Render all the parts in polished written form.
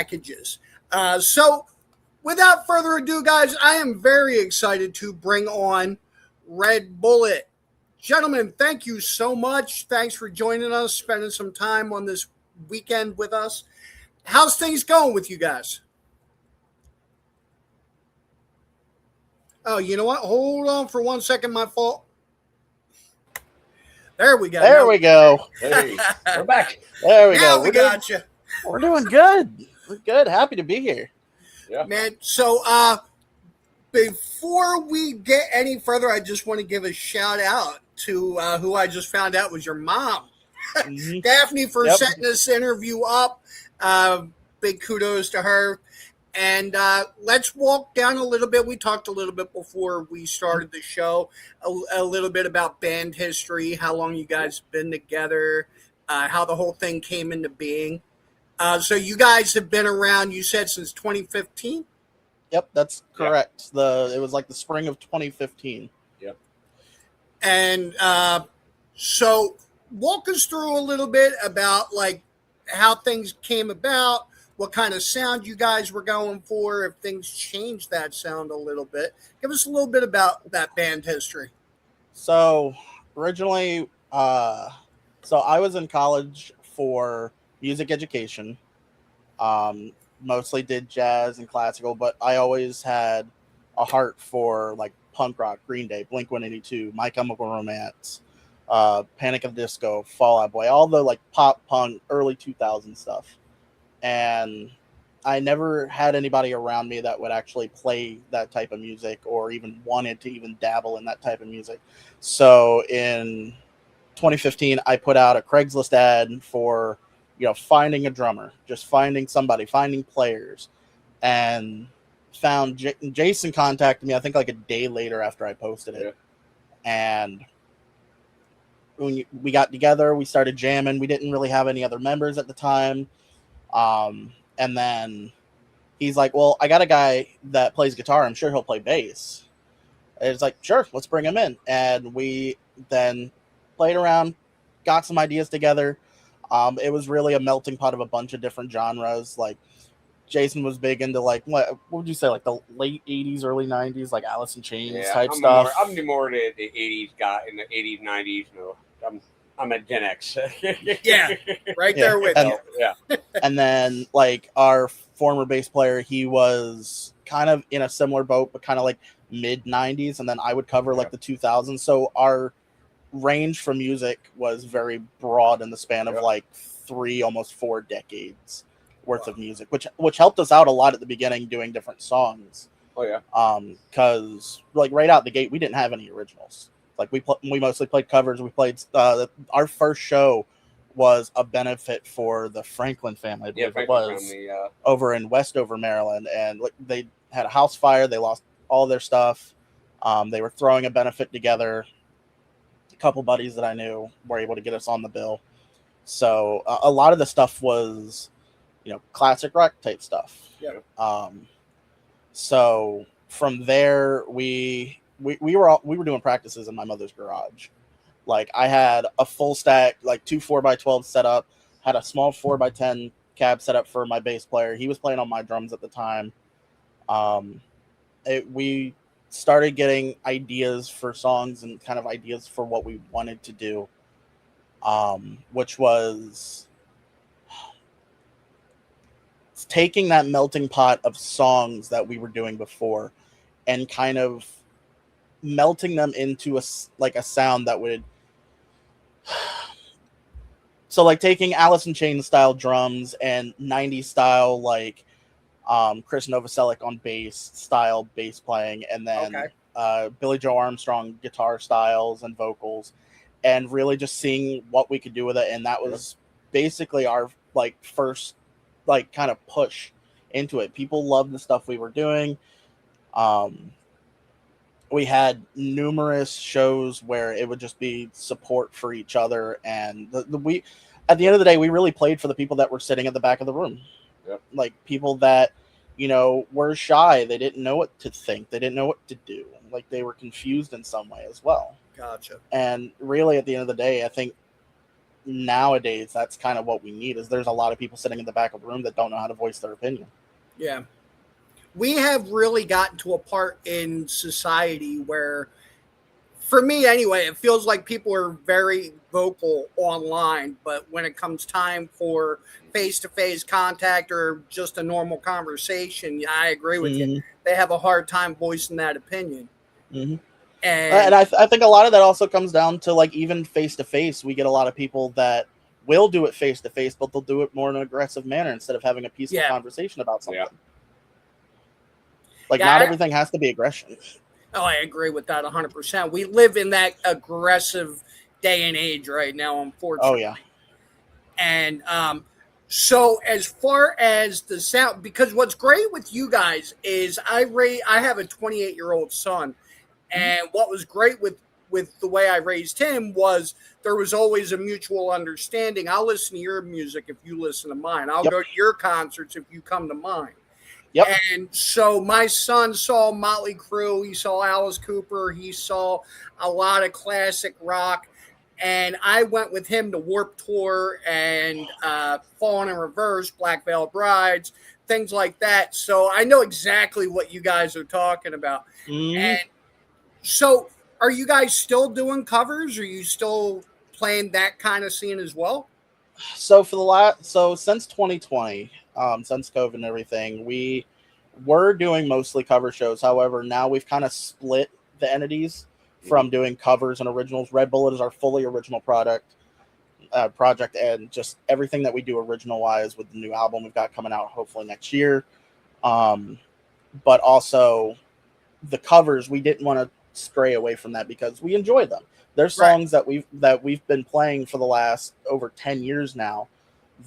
packages. So without further ado, guys, I am very excited to bring on Red Bullet. Gentlemen, thank you so much. Thanks for joining us, spending some time on this weekend with us. How's things going with you guys? Oh, you know what? Hold on for 1 second. My fault. There we go. There we go. Hey, we're back. There we Now go. we got you. We're doing good. We're good. Happy to be here. Yeah. Man, so before we get any further, I just want to give a shout out to who I just found out was your mom, Mhm. Daphne, for Yep. setting this interview up. Big kudos to her. And let's walk down a little bit. We talked a little bit before we started the show, a little bit about band history, how long you guys been together, how the whole thing came into being. So you guys have been around, you said, since 2015? Yep, that's correct. It was like the spring of 2015. Yep. And so walk us through a little bit about like how things came about, what kind of sound you guys were going for, if things changed that sound a little bit. Give us a little bit about that band history. So originally, so I was in college for music education. Mostly did jazz and classical, but I always had a heart for like punk rock, Green Day, Blink-182, My Chemical Romance, Panic at the Disco, Fall Out Boy, all the like pop punk early 2000 stuff. And I never had anybody around me that would actually play that type of music or even wanted to even dabble in that type of music. So in 2015, I put out a Craigslist ad for, finding a drummer, just finding somebody, finding players, and found Jason contacted me, I think like a day later after I posted it. Yeah. And when we got together, we started jamming. We didn't really have any other members at the time. And then he's like, well, I got a guy that plays guitar. I'm sure he'll play bass. And it's like, sure, let's bring him in. And we then played around, got some ideas together. It was really a melting pot of a bunch of different genres. Like Jason was big into like, what would you say, like the late 80s, early 90s, like Alice in Chains type stuff. I'm more the 80s guy in the 80s, 90s. No, I'm a Gen X. Yeah, right there with you. Yeah. And then like our former bass player, he was kind of in a similar boat, but kind of like mid 90s. And then I would cover like the 2000s. So our range for music was very broad in the span of like 3, almost 4 decades worth of music, which helped us out a lot at the beginning doing different songs. Oh yeah. Because like right out the gate, we didn't have any originals. Like we mostly played covers. We played our first show was a benefit for the Franklin family. I believe it was family, over in Westover, Maryland, and they had a house fire. They lost all their stuff. They were throwing a benefit together. A couple buddies that I knew were able to get us on the bill. So a lot of the stuff was, classic rock type stuff. Yeah. So from there, we were doing practices in my mother's garage. Like I had a full stack, like 2 4x12 set up, had a small 4x10 cab set up for my bass player. He was playing on my drums at the time. We started getting ideas for songs and kind of ideas for what we wanted to do, which was taking that melting pot of songs that we were doing before and kind of melting them into a sound that would, so like taking Alice in Chains style drums and 90s style like Chris Novoselic on bass style bass playing, and then Billy Joe Armstrong guitar styles and vocals, and really just seeing what we could do with it. And that was basically our like first like kind of push into it. People loved the stuff we were doing. We had numerous shows where it would just be support for each other, and we at the end of the day, we really played for the people that were sitting at the back of the room. Yep. Like people that, were shy. They didn't know what to think. They didn't know what to do. Like they were confused in some way as well. Gotcha. And really at the end of the day, I think nowadays that's kind of what we need. Is there's a lot of people sitting in the back of the room that don't know how to voice their opinion. Yeah. We have really gotten to a part in society where, for me anyway, it feels like people are very vocal online, but when it comes time for face-to-face contact or just a normal conversation, I agree with you. They have a hard time voicing that opinion. Mm-hmm. And I think a lot of that also comes down to, like, even face-to-face, we get a lot of people that will do it face-to-face, but they'll do it more in an aggressive manner instead of having a peaceful conversation about something. Like, not everything has to be aggression. Oh, I agree with that 100%. We live in that aggressive day and age right now, unfortunately. Oh, yeah. And so as far as the sound, because what's great with you guys is I have a 28-year-old son, and what was great with the way I raised him was there was always a mutual understanding. I'll listen to your music if you listen to mine. I'll go to your concerts if you come to mine. Yep. And so my son saw Motley Crue, he saw Alice Cooper, he saw a lot of classic rock, and I went with him to Warped Tour and Fallen in Reverse, Black Veil Brides, things like that. So I know exactly what you guys are talking about. And so are you guys still doing covers? Are you still playing that kind of scene as well? So since 2020, since COVID and everything, we were doing mostly cover shows. However, now we've kind of split the entities from doing covers and originals. Red Bullet is our fully original project, and just everything that we do original wise with the new album we've got coming out hopefully next year. But also the covers, we didn't want to stray away from that because we enjoy them. There's songs that we've been playing for the last over 10 years now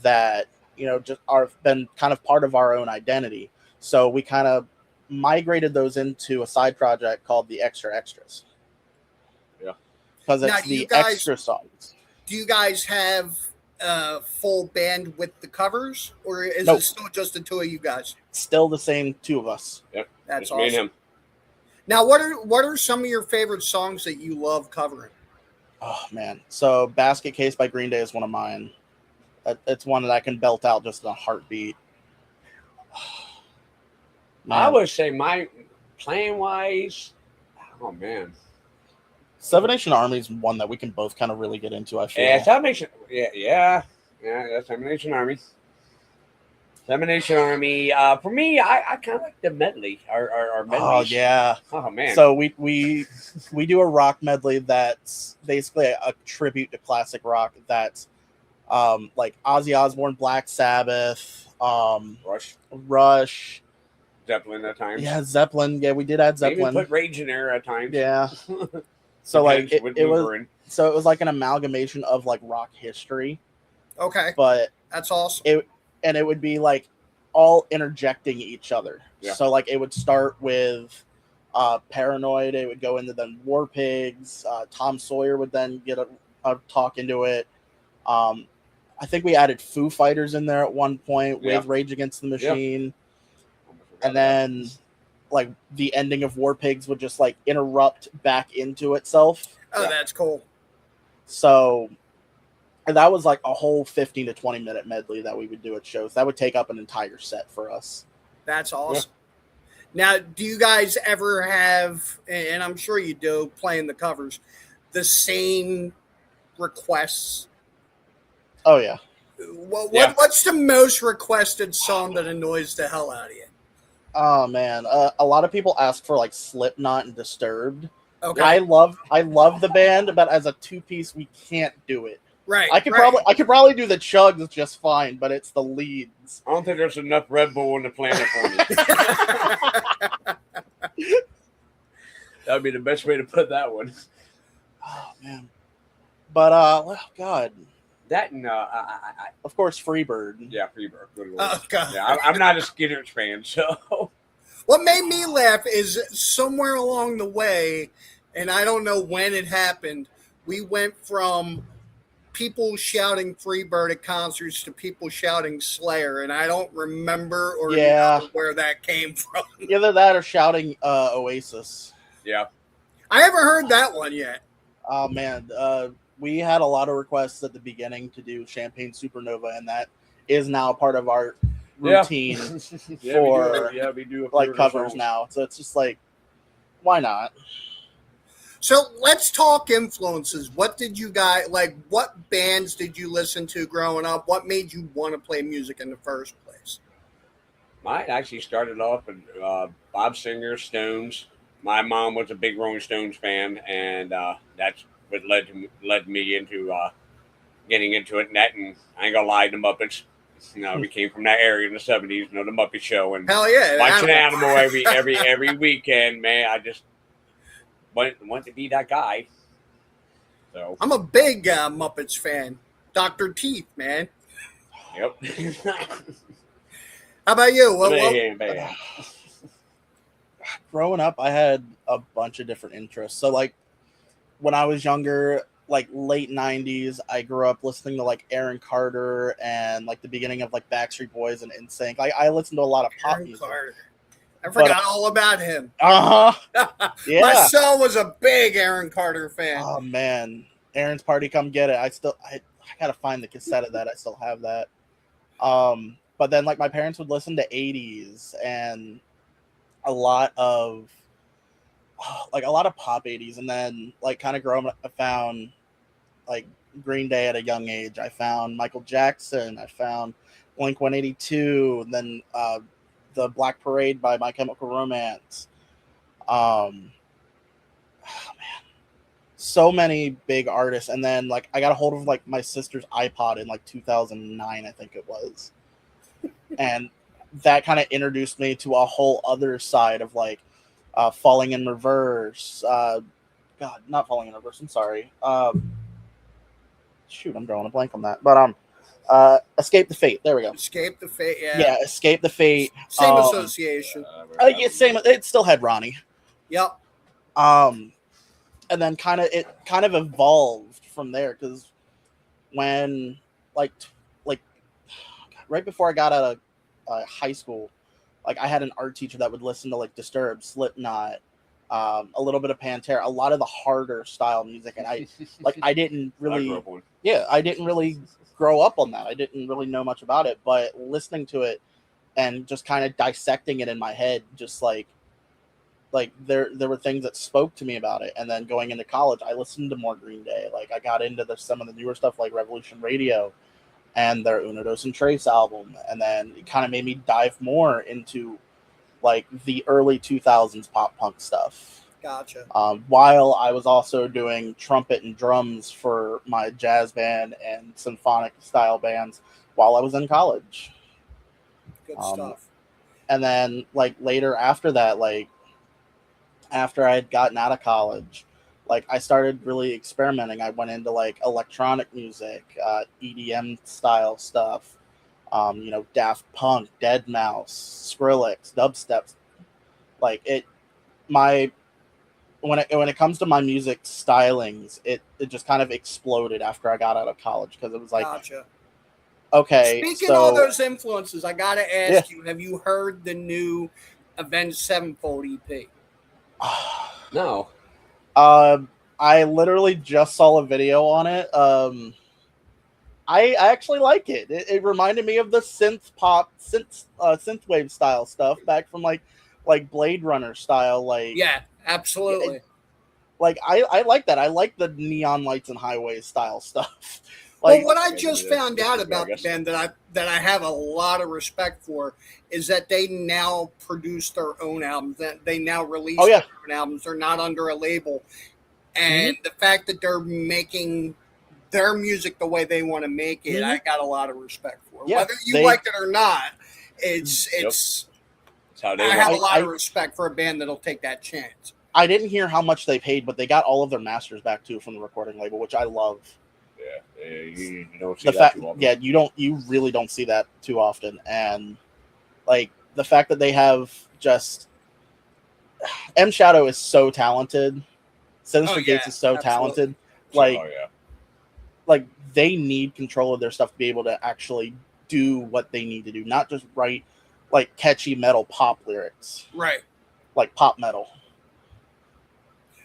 that, you know, just been kind of part of our own identity. So we kind of migrated those into a side project called the Extra Extras. Yeah. Because it's the extra songs. Do you guys have a full band with the covers, or is it still just the two of you guys? Still the same two of us. Yep. That's just awesome. Me and him. Now, what are some of your favorite songs that you love covering? Oh, man. So Basket Case by Green Day is one of mine. It's one that I can belt out just in a heartbeat. I would say my playing wise, oh, man. Seven Nation Army is one that we can both kind of really get into, I feel. Yeah, Seven Nation. Yeah, Seven Nation Army. Seven Nation Army. For me, I kind of like the medley. Our medley. Oh yeah. Oh man. So we do a rock medley that's basically a tribute to classic rock. That's like Ozzy Osbourne, Black Sabbath, Rush, Zeppelin at times. Yeah, Zeppelin. Yeah, we did add Zeppelin. Maybe put Rage in there at times. Yeah. So like it was like an amalgamation of like rock history. Okay. But that's awesome. It would be like all interjecting each other. Yeah. So like it would start with Paranoid, it would go into then War Pigs, Tom Sawyer would then get a talk into it. I think we added Foo Fighters in there at one point with Rage Against the Machine. And then like the ending of War Pigs would just like interrupt back into itself. Oh, that's cool. So and that was like a whole 15 to 20 minute medley that we would do at shows. That would take up an entire set for us. That's awesome. Yeah. Now, do you guys ever have, and I'm sure you do, playing the covers, the same requests? Oh, yeah. What's the most requested song that annoys the hell out of you? Oh, man. A lot of people ask for like Slipknot and Disturbed. Okay. I love the band, but as a two-piece, we can't do it. Right. I could probably do the chugs just fine, but it's the leads. I don't think there's enough Red Bull on the planet for me. That would be the best way to put that one. Oh man. But God. That and of course Freebird. Yeah, Freebird. Good Lord. Oh God. Yeah, I'm not a Skinner fan, so. What made me laugh is somewhere along the way, and I don't know when it happened, we went from people shouting Freebird at concerts to people shouting Slayer, and I don't remember or know where that came from. Either that or shouting Oasis. Yeah. I haven't heard that one yet. Oh man, we had a lot of requests at the beginning to do Champagne Supernova, and that is now part of our routine for we do like covers now. So it's just like, why not? So let's talk influences. What did you guys like? What bands did you listen to growing up? What made you want to play music in the first place? Mine actually started off with Bob Singer, Stones. My mom was a big Rolling Stones fan, and that's what led me into getting into it. And that, and I ain't gonna lie, the Muppets. We came from that area in the '70s. The Muppet Show, and Hell yeah, watching Animal. Animal every weekend. Man, I just want to be that guy. So I'm a big Muppets fan. Dr. Teeth, man. yep. How about you? Man. Growing up, I had a bunch of different interests. So like when I was younger, like late 90s, I grew up listening to like Aaron Carter and like the beginning of like Backstreet Boys and NSYNC. Like I listened to a lot of pop Aaron music. Carter. I forgot all about him. Uh-huh. Yeah. My son was a big Aaron Carter fan. Oh man. Aaron's Party, Come Get It. I gotta find the cassette of that. I still have that. But then like my parents would listen to 80s and a lot of pop 80s, and then like kind of growing up I found like Green Day at a young age. I found Michael Jackson, I found Blink 182, and then the Black Parade by My Chemical Romance. So many big artists. And then like I got a hold of like my sister's iPod in like 2009, I think it was. And that kind of introduced me to a whole other side of like Falling in Reverse. Not Falling in Reverse, I'm sorry. Shoot, I'm drawing a blank on that. But Escape the Fate. There we go. Escape the Fate, yeah. Yeah, Escape the Fate. Same association. Yeah, same. It still had Ronnie. Yep. And then it kind of evolved from there, because when like right before I got out of high school, like I had an art teacher that would listen to like Disturbed, Slipknot, a little bit of Pantera, a lot of the harder style music, and I didn't really grow up on that. I didn't really know much about it, but listening to it and just kind of dissecting it in my head, just like there were things that spoke to me about it. And then going into college, I listened to more Green Day. Like I got into some of the newer stuff like Revolution Radio and their Uno Dos and Trace album, and then it kind of made me dive more into like the early 2000s pop punk stuff. Gotcha. While I was also doing trumpet and drums for my jazz band and symphonic style bands while I was in college. Good stuff. And then like later after that, like after I had gotten out of college, like I started really experimenting. I went into like electronic music, EDM style stuff, Daft Punk, Deadmau5, Skrillex, dubstep. Like when it comes to my music stylings, it just kind of exploded after I got out of college, because it was like, gotcha. Okay. Speaking of those influences, I gotta ask you: have you heard the new Avenged Sevenfold EP? No. I literally just saw a video on it. I actually like it. It reminded me of the synthwave style stuff back from like Blade Runner style. Like, yeah, absolutely. I like that. I like the neon lights and highways style stuff. Well, what I just found out about the band that I have a lot of respect for is that they now produce their own albums. That they now release their own albums. They're not under a label, and the fact that they're making their music the way they want to make it, I got a lot of respect for. Yeah, whether you like it or not, it's. I have a lot of respect for a band that'll take that chance. I didn't hear how much they paid, but they got all of their masters back too from the recording label, which I love. Yeah, you don't see that too often. Yeah, you really don't see that too often. And like the fact that they have just M Shadow is so talented. Sinister Gates is so talented. Like they need control of their stuff to be able to actually do what they need to do, not just write like catchy metal pop lyrics. Right. Like pop metal.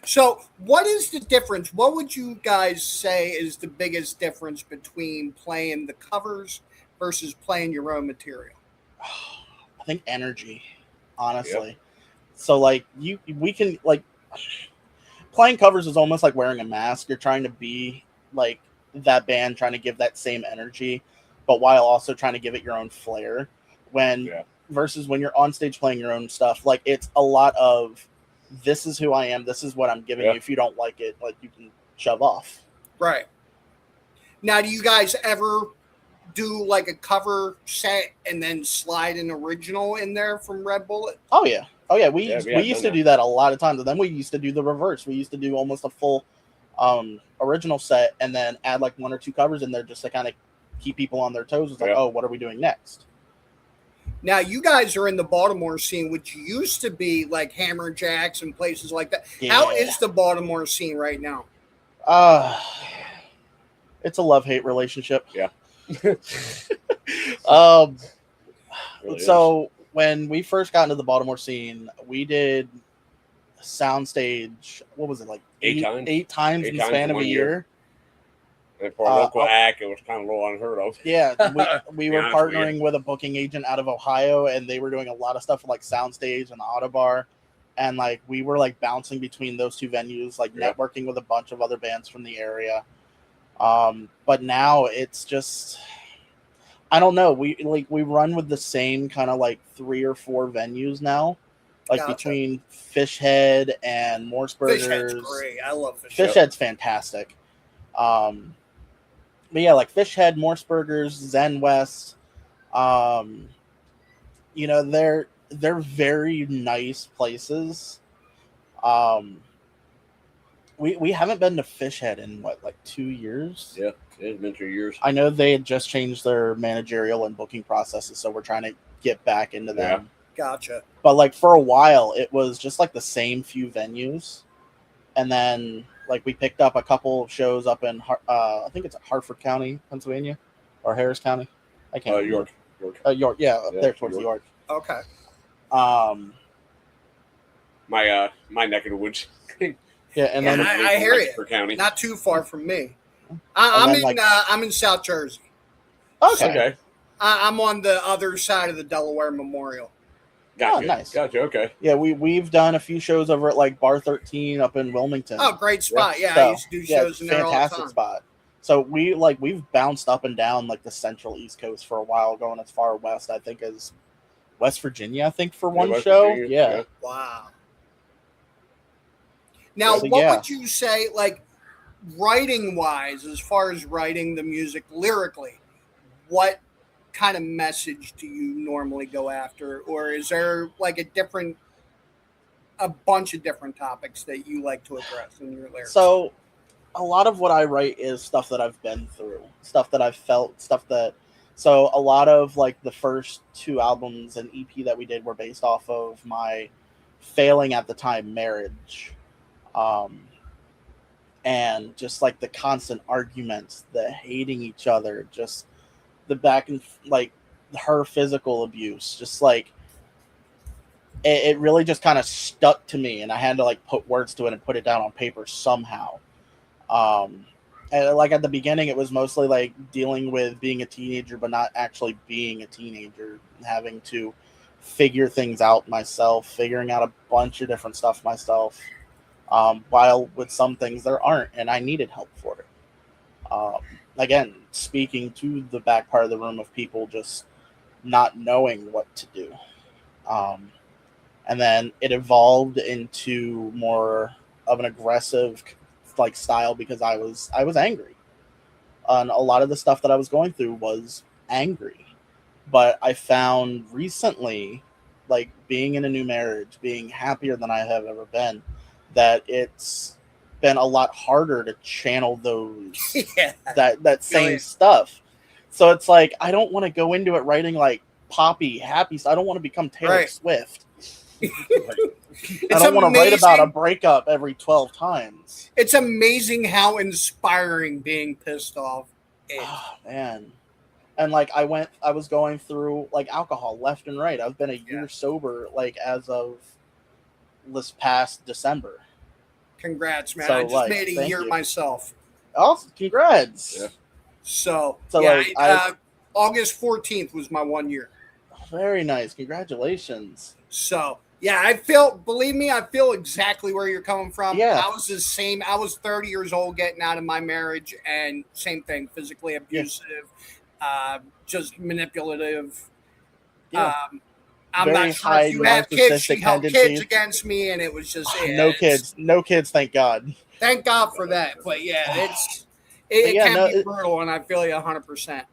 So, what is the difference? What would you guys say is the biggest difference between playing the covers versus playing your own material? I think energy, Yep. honestly. So like we can like playing covers is almost like wearing a mask. You're trying to be like that band, trying to give that same energy, but while also trying to give it your own flair. When Yeah. versus when you're on stage playing your own stuff, like it's a lot of this is who I am, this is what I'm giving Yeah. you. If you don't like it, like you can shove off. Right. Now, do you guys ever do like a cover set and then slide an original in there from Red Bullet? Oh yeah. Oh yeah, Yeah, we have used done to do that a lot of times, and then we used to do the reverse. We used to do almost a full original set and then add like one or two covers in there just to kind of keep people on their toes. It's like, Yeah. oh, what are we doing next? Now, you guys are in the Baltimore scene, which used to be like Hammer Jacks and places like that. How Yeah. is the Baltimore scene right now? Uh it's a love-hate relationship. Yeah. um Really so when we first got into the Baltimore scene, we did soundstage, what was it, like Eight times? eight times Eight in the times span in of a 1 year. year. And for a local act, it was kind of a little unheard of. Yeah, we Be were honest with you. partnering with a booking agent out of Ohio, and they were doing a lot of stuff like soundstage and the Autobar, and like we were like bouncing between those two venues, like Yeah. networking with a bunch of other bands from the area. But now it's just, I don't know. We run with the same kind of like 3 or 4 venues now, like Gotcha. between Fish Head and Morse Fish Burgers. Head's great. I love Fish Fish Head. Head's fantastic. But yeah, like Fish Head, Morse Burgers, Zen West. You know, they're very nice places. We haven't been to Fish Head in what, like 2 years? Yeah, it's been 2 years. I know they had just changed their managerial and booking processes, so we're trying to get back into them. Gotcha. But like for a while, it was just like the same few venues, and then like we picked up a couple of shows up in I think it's Hartford County, Pennsylvania, or Harris County. I can't remember. York. York, yeah, up there towards York. Okay. My neck of the woods. Yeah, and Yeah, then I hear you. County. Not too far from me. I'm in South Jersey. okay. I'm on the other side of the Delaware Memorial. Gotcha. Oh, nice. Gotcha. Okay. Yeah, we've done a few shows over at like Bar 13 up in Wilmington. Oh, great spot. Yeah, So, I used to do shows in there all the fantastic time. spot. So we've bounced up and down like the central East Coast for a while, going as far west, I think, as West Virginia, I think, for one West show. Virginia, Yeah. Wow. Now, So, what yeah. would you say, like, writing-wise, as far as writing the music lyrically, what kind of message do you normally go after? Or is there, like, a bunch of different topics that you like to address in your lyrics? So a lot of what I write is stuff that I've been through, stuff that I've felt, so a lot of like the first 2 albums and EP that we did were based off of my failing at the time marriage. And just like the constant arguments, the hating each other, just the back and like her physical abuse, just like it really just kind of stuck to me, and I had to like put words to it and put it down on paper somehow. And like at the beginning, it was mostly like dealing with being a teenager, but not actually being a teenager, having to figure things out myself, figuring out a bunch of different stuff myself. While with some things there aren't, and I needed help for it. Again, speaking to the back part of the room of people just not knowing what to do. And then it evolved into more of an aggressive like style because I was angry. And a lot of the stuff that I was going through was angry. But I found recently, like being in a new marriage, being happier than I have ever been, that it's been a lot harder to channel those that same stuff. So it's like I don't want to go into it writing like poppy happy. I don't want to become Taylor Swift. I don't want to write about a breakup every 12 times. It's amazing how inspiring being pissed off is. Oh, man. And like I was going through like alcohol left and right. I've been a year sober, like as of this past December. Congrats, man. So I just like, made a thank year you. myself. Awesome, congrats. Yeah. So, So yeah, like, I August 14th was my 1 year. very nice, congratulations. So, yeah, believe me, I feel exactly where you're coming from. Yeah. I was the same. I was 30 years old getting out of my marriage, and same thing, physically abusive, just manipulative. Yeah. I'm not Very sure if high you have kids. She narcissistic held kids tendencies. against me, and it was just, No kids, no kids, thank God. thank God for that. But yeah, But it yeah, can no, be brutal, and I feel you 100%.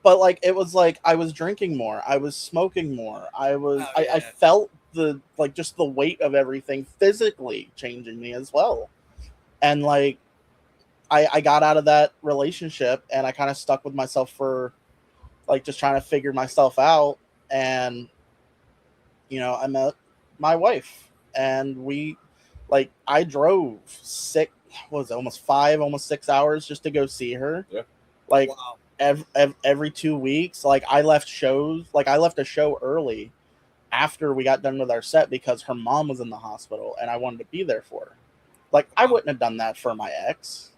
but like it was like I was drinking more, I was smoking more, Oh, I yeah. felt the like just the weight of everything physically changing me as well. And like I got out of that relationship and I kind of stuck with myself for like just trying to figure myself out. And I met my wife and we like I drove six, what was it, almost 5, almost 6 hours just to go see her. Yeah. Like Wow. every 2 weeks. Like I left shows, like I left a show early after we got done with our set because her mom was in the hospital and I wanted to be there for her. Like I wouldn't have done that for my ex.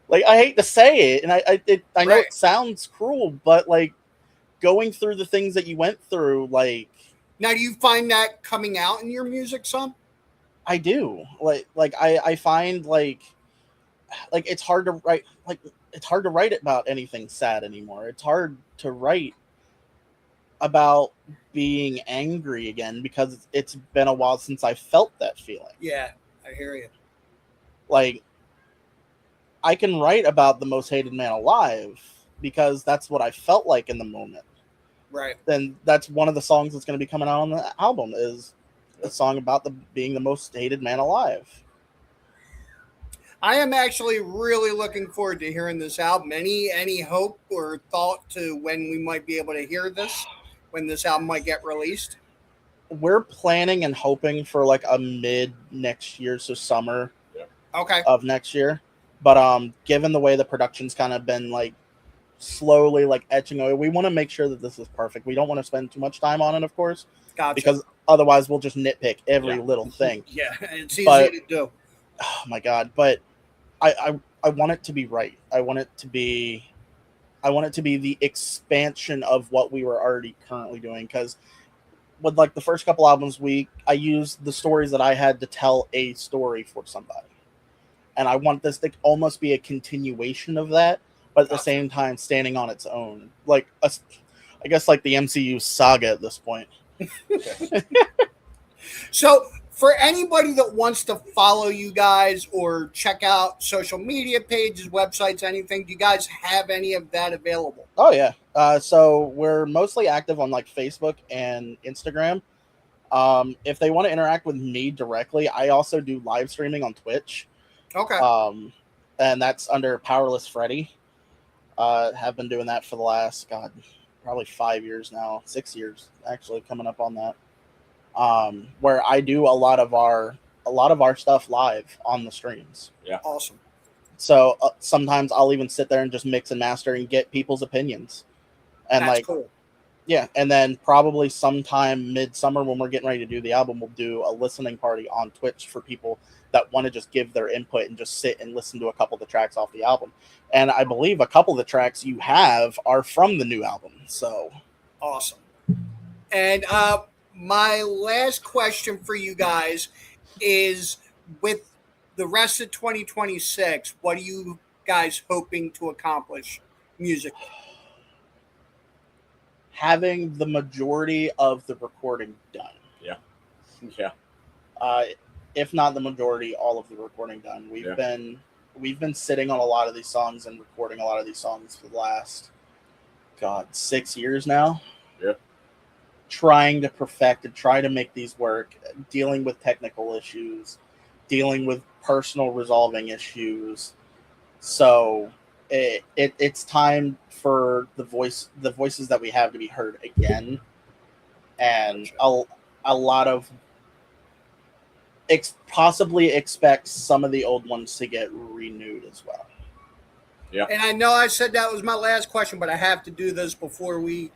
Like I hate to say it, and I know Right. it sounds cruel, but like going through the things that you went through, like Now, do you find that coming out in your music some? I do. Like I find like it's hard to write, like it's hard to write about anything sad anymore. It's hard to write about being angry again because it's been a while since I felt that feeling. Yeah, I hear you. Like I can write about the most hated man alive because that's what I felt like in the moment. Right. Then that's one of the songs that's going to be coming out on the album is a song about being the most hated man alive. I am actually really looking forward to hearing this album. Any hope or thought to when we might be able to hear this, when this album might get released? We're planning and hoping for like a mid next year, so summer Okay. of next year. But given the way the production's kind of been like slowly like etching away, we want to make sure that this is perfect. We don't want to spend too much time on it, of course, Gotcha. because otherwise we'll just nitpick every little thing. Yeah, it's easy But- to do. Oh my god! But I want it to be right. I want it to be the expansion of what we were already currently doing. Because with like the first couple albums, I used the stories that I had to tell a story for somebody, and I want this to almost be a continuation of that, but at the same time standing on its own, like I guess like the MCU saga at this point. So, for anybody that wants to follow you guys or check out social media pages, websites, anything, do you guys have any of that available? Oh yeah. So we're mostly active on like Facebook and Instagram. If they want to interact with me directly, I also do live streaming on Twitch. Okay. And that's under Powerless Freddy. Have been doing that for the last probably 5 years now, 6 years actually, coming up on that. Where I do a lot of our stuff live on the streams. Yeah. Awesome. So sometimes I'll even sit there and just mix and master and get people's opinions. And That's like, cool. yeah, and then probably sometime midsummer when we're getting ready to do the album, we'll do a listening party on Twitch for people that want to just give their input and just sit and listen to a couple of the tracks off the album. And I believe a couple of the tracks you have are from the new album. So awesome. And my last question for you guys is, with the rest of 2026, what are you guys hoping to accomplish musically? having the majority of the recording done. Yeah. If not the majority, all of the recording done. We've been sitting on a lot of these songs and recording a lot of these songs for the last 6 years now. Yeah. Trying to perfect and try to make these work, dealing with technical issues, dealing with personal resolving issues. So it's time for the voices that we have to be heard again, and a lot of possibly expect some of the old ones to get renewed as well. Yeah. And I know I said that was my last question, but I have to do this before we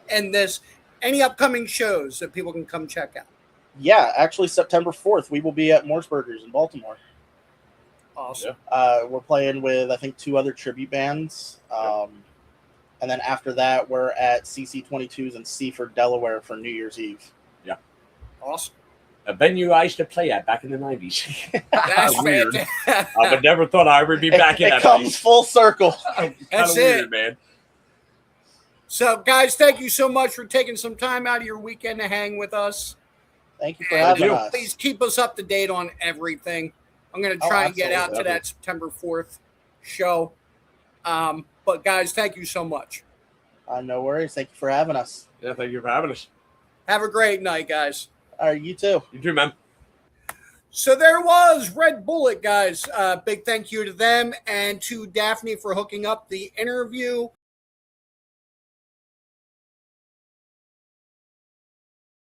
end this. Any upcoming shows that people can come check out? Yeah, actually, September 4th, we will be at Morseburgers in Baltimore. Awesome. We're playing with, I think, 2 other tribute bands. And then after that, we're at CC22's in Seaford, Delaware for New Year's Eve. Yeah. Awesome. A venue I used to play at back in the 90s. That's Weird. fantastic. I would never thought I would be back in It that comes place. full circle. That's weird, it. man. So, guys, thank you so much for taking some time out of your weekend to hang with us. Thank you for And having you. us. please keep us up to date on everything. I'm going to Oh, try and get out absolutely. to that September 4th show. But, guys, thank you so much. No worries. Thank you for having us. Yeah, thank you for having us. Have a great night, guys. All right, you too. You too, man. So there was Red Bullet, guys. Big thank you to them and to Daphne for hooking up the interview.